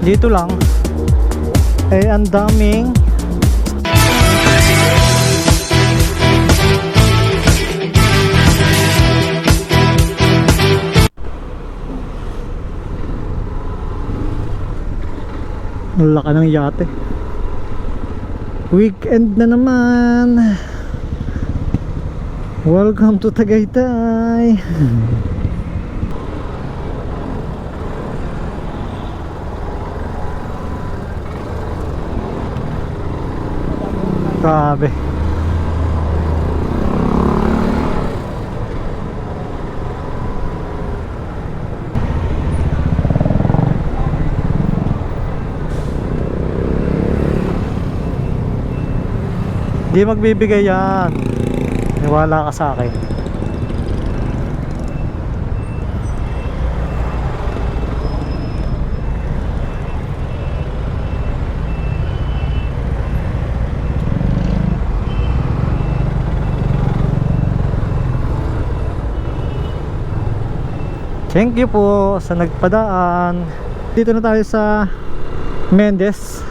dito lang eh ang daming laka ng yate. Weekend na naman. Welcome to Tagaytay. Grabe. Di magbibigay yan. Niwala ka sa akin. Thank you po sa nagpadaan. Dito na tayo sa Mendez.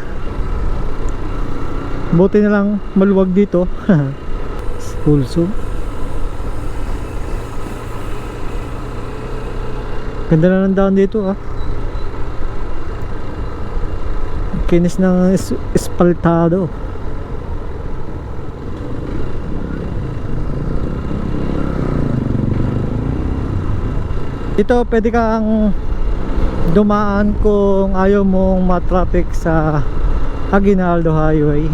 Buti na lang maluwag dito. Pulso. Ganda na ng daan dito ah. Kinis ng espaltado. Dito pwede kang dumaan kung ayaw mong ma-traffic sa Aguinaldo Highway.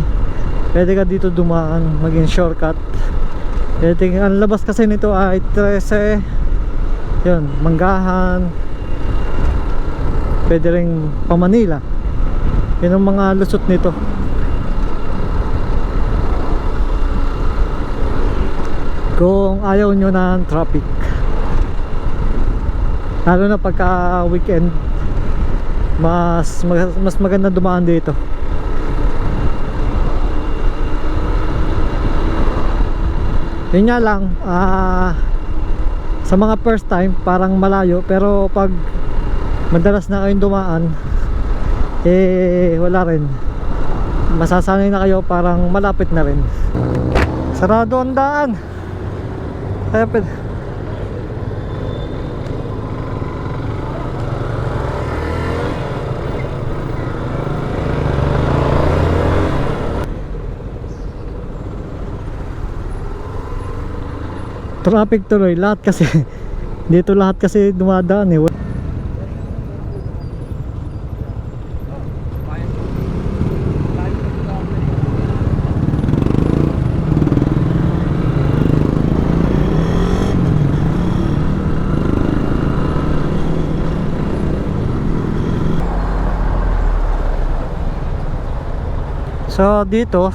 Pwede ka dito dumaan, maging shortcut. Ang labas kasi nito ay 13. Yun, Manggahan. Pwede rin pa Manila. Yun ang mga lusot nito. Kung ayaw nyo ng traffic, lalo na pagka weekend, mas maganda dumaan dito. Yun nga lang, sa mga first time parang malayo, pero pag madalas na kayong dumaan eh wala rin, masasanay na kayo, parang malapit na rin. Sarado ang daan. Kaya traffic tuloy lahat kasi dito lahat kasi dumadaan eh. So dito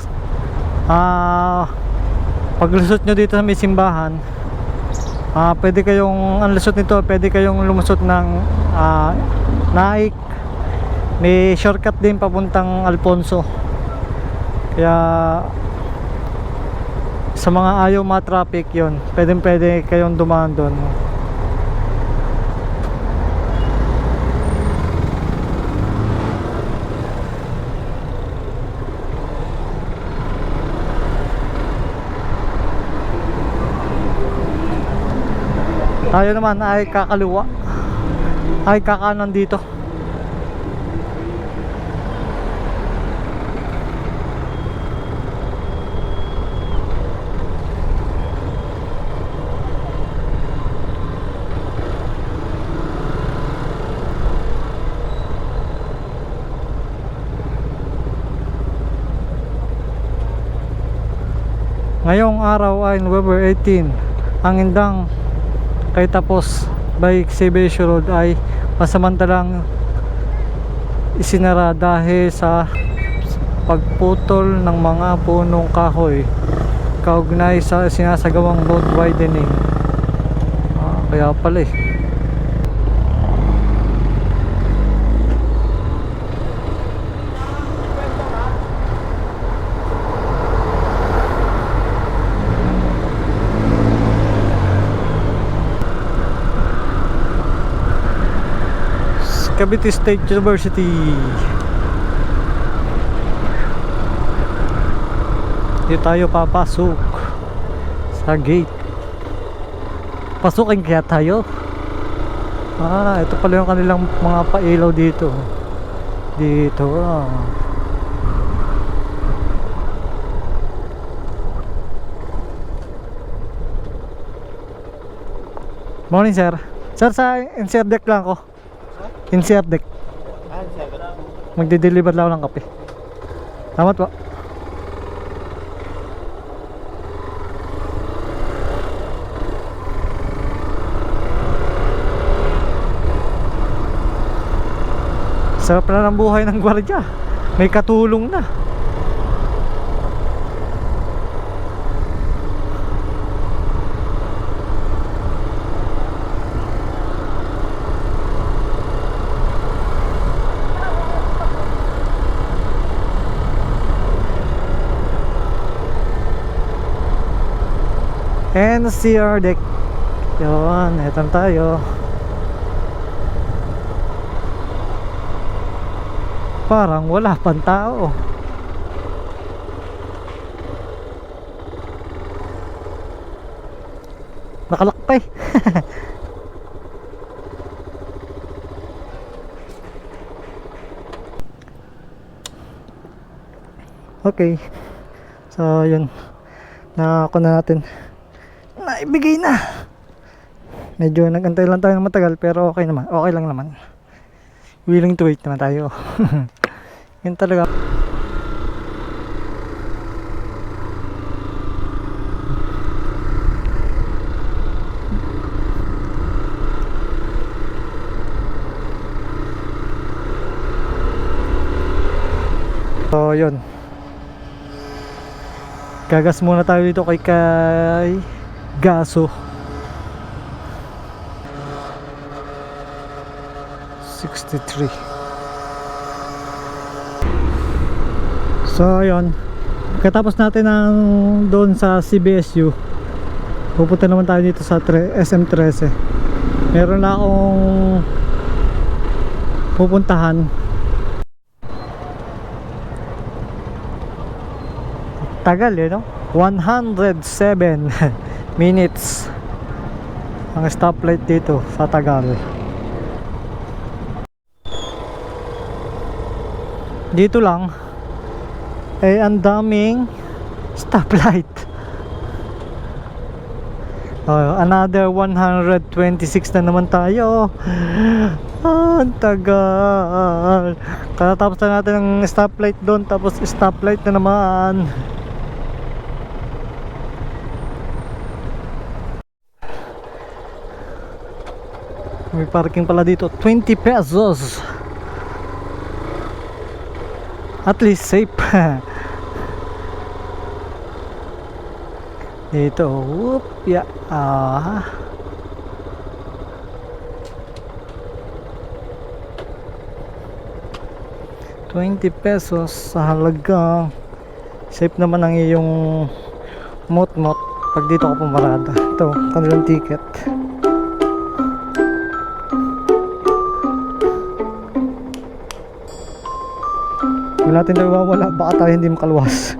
paglusot nyo dito sa may simbahan, pwede kayong, ang lusot nito, pwede kayong lumusot ng Naik. May shortcut din papuntang Alfonso. Kaya sa mga ayaw ma-traffic, yun, pwede kayong dumaan doon. Tayo naman ay kakaliwa, ay kakanan dito. Ngayong araw ay November 18. Ang indang kay tapos by Xavier Road ay pasamantalang isinara dahil sa pagputol ng mga punong kahoy kaugnay sa sinasagawang road widening. Kaya pala eh. Cavite State University. Dito tayo papasok sa gate. Pasukin kaya tayo. Ito pala yung kanilang mga pailaw dito. Dito Morning sir. Sir, sa NCR deck lang ako. NCR deck. Magde-deliver lang ako ng kape. Salamat po. Sarap na ng buhay ng gwardiya. May katulong na. NCR deck. Yun, eto na tayo. Parang wala pang tao. Nakalakpay. Okay. So yun, nako na natin. Naibigay na. Medyo nagantay lang tayo ng matagal pero okay naman. Okay lang naman. Willing to wait naman tayo. Yun talaga. So yun, gagas muna tayo dito kay Gaso. 63. So ayun, katapos natin ang doon sa CBSU, pupunta naman tayo dito sa SM13. Meron na akong pupuntahan. Tagal no? 107 minutes ang stoplight dito sa Tagal. Dito lang ang daming stoplight. Another 126 na naman tayo. Ang tagal. Katapos na natin ng stoplight doon, tapos stoplight na naman. May parking pala dito, 20 pesos. At least safe. Dito, whoop, yeah. 20 pesos sa halagang safe naman ang iyong mot-mot pag dito ka pumarada. Ito, kanilang ticket. Wala natin na iwawala, baka tayo hindi makaluwas.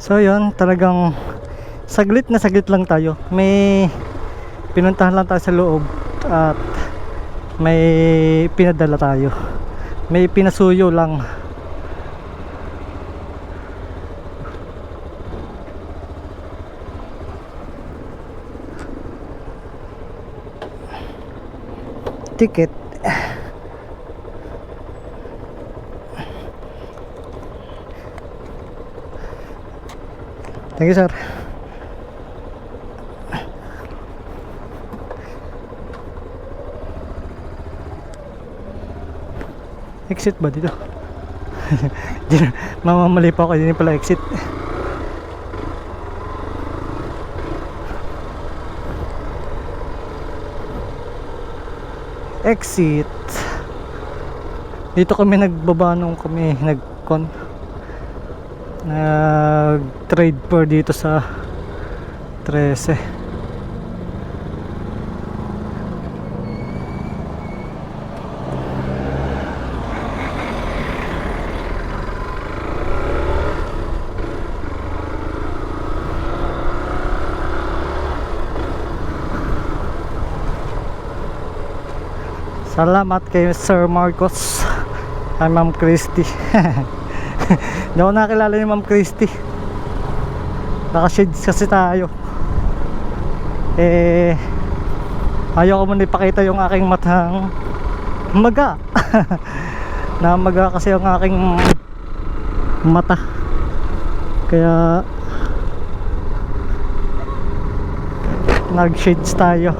So yun, talagang saglit na saglit lang tayo. May pinuntahan lang tayo sa loob at may pinadala tayo. May pinasuyo lang. Ticket. Thank you, sir. Exit ba dito? Mamamali pa ako, hindi pala exit. Exit. Dito kami nagbaba nung kami nag trade per dito sa 13. Salamat kay Sir Marcos. Ay Ma'am Christy. Hindi ako nakilala ni Ma'am Christy. Naka-shades kasi tayo. Ayaw ko muna ipakita yung aking matang maga. Namaga kasi yung aking mata. Kaya nag-shades tayo.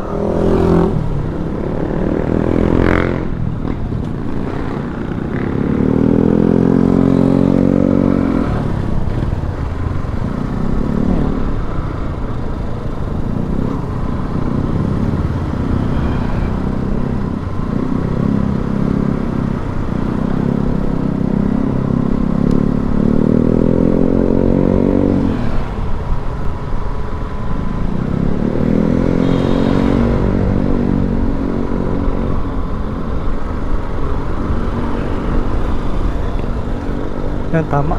Yan, tama.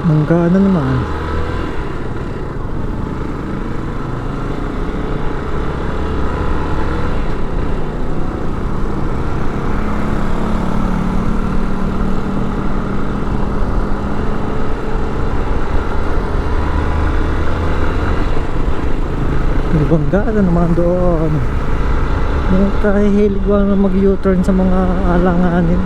Mangga na naman. Bangga na naman doon. Mga kahihilig lang na mag-U-turn sa mga alanganin.